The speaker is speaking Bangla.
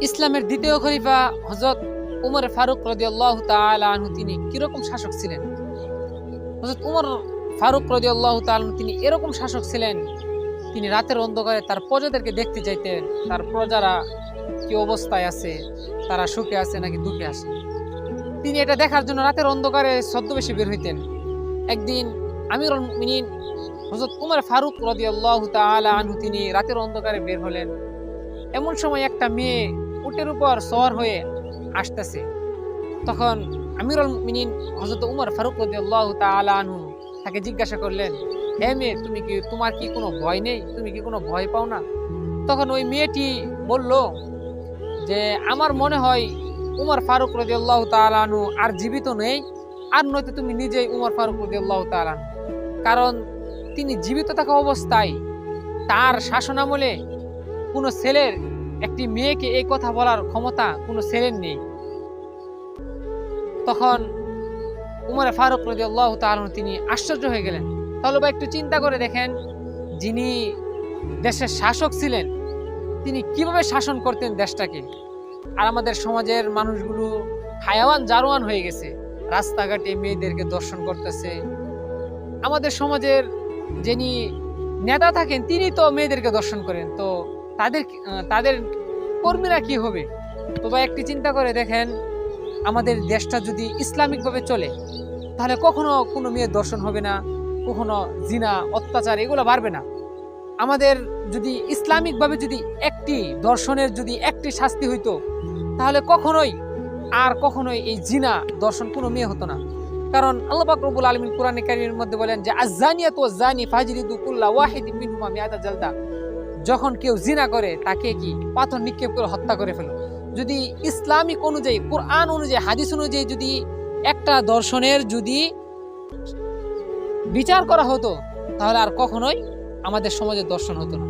ইসলামের দ্বিতীয় খলিফা হযরত উমর ফারুক রাদিয়াল্লাহু তাআলা আনহু তিনি কিরকম শাসক ছিলেন? হযরত উমর ফারুক রাদিয়াল্লাহু তাআলা আনহু তিনি এরকম শাসক ছিলেন, তিনি রাতের অন্ধকারে তার প্রজাদেরকে দেখতে চাইতেন, তার প্রজারা কি অবস্থায় আছে, তারা সুখে আছে নাকি দুঃখে আছে। তিনি এটা দেখার জন্য রাতের অন্ধকারে ছদ্মবেশে বের হইতেন। একদিন আমিরুল মুমিনিন হযরত উমর ফারুক রাদিয়াল্লাহু তাআলা আনহু তিনি রাতের অন্ধকারে বের হলেন। এমন সময় একটা মেয়ে উটের উপর সওয়ার হয়ে আসতেছে। তখন আমিরুল মুমিনিন হযরত উমর ফারুক রাদিয়াল্লাহু তাআলা আনহু তাকে জিজ্ঞাসা করলেন, হে মেয়ে, তোমার কি কোনো ভয় নেই? তুমি কি কোনো ভয় পাও না? তখন ওই মেয়েটি বলল যে, আমার মনে হয় উমর ফারুক রাদিয়াল্লাহু তাআলা আনহু আর জীবিত নেই, আর নয়তো তুমি নিজেই উমর ফারুক রাদিয়াল্লাহু তাআলা আনহু। কারণ তিনি জীবিত থাকা অবস্থায় তার শাসনামলে কোনো ছেলের একটি মেয়েকে এই কথা বলার ক্ষমতা কোনো ছেলের নেই। তখন উমর ফারুক রাদিয়াল্লাহু তাআলা আনহু তিনি আশ্চর্য হয়ে গেলেন। তাহলে বা একটু চিন্তা করে দেখেন, যিনি দেশের শাসক ছিলেন তিনি কিভাবে শাসন করতেন দেশটাকে। আর আমাদের সমাজের মানুষগুলো হায়াওয়ান জারোয়ান হয়ে গেছে, রাস্তাঘাটে মেয়েদেরকে দর্শন করতেছে। আমাদের সমাজের যিনি নেতা থাকেন তিনি তো মেয়েদেরকে দর্শন করেন, তো তাদের কর্মীরা কি হবে? তো বা একটি চিন্তা করে দেখেন, আমাদের দেশটা যদি ইসলামিকভাবে চলে তাহলে কখনো কোনো মেয়ের দর্শন হবে না, কখনো জিনা অত্যাচার এগুলো বাড়বে না। আমাদের যদি ইসলামিকভাবে যদি একটি দর্শনের যদি একটি শাস্তি হইতো তাহলে কখনোই এই জিনা দর্শন কোনো মেয়ে হতো না। কারণ আল্লাহ পাক রব্বুল আলামিন কোরআনে কারীমের মধ্যে বলেন যে আয-যানিয়াতু ওয়াজ-যানি ফাজলিদু কুল্লা ওয়াহিদিন মিনহুমা মিআতা জালদা। যখন কেউ জিনা করে তাকে কি পাথর নিক্ষেপ করে হত্যা করে ফেলো। যদি ইসলামিক অনুযায়ী, কোরআন অনুযায়ী, হাদিস অনুযায়ী যদি একটা দর্শনের যদি বিচার করা হতো তাহলে আর কখনোই আমাদের সমাজে দর্শন হতো না।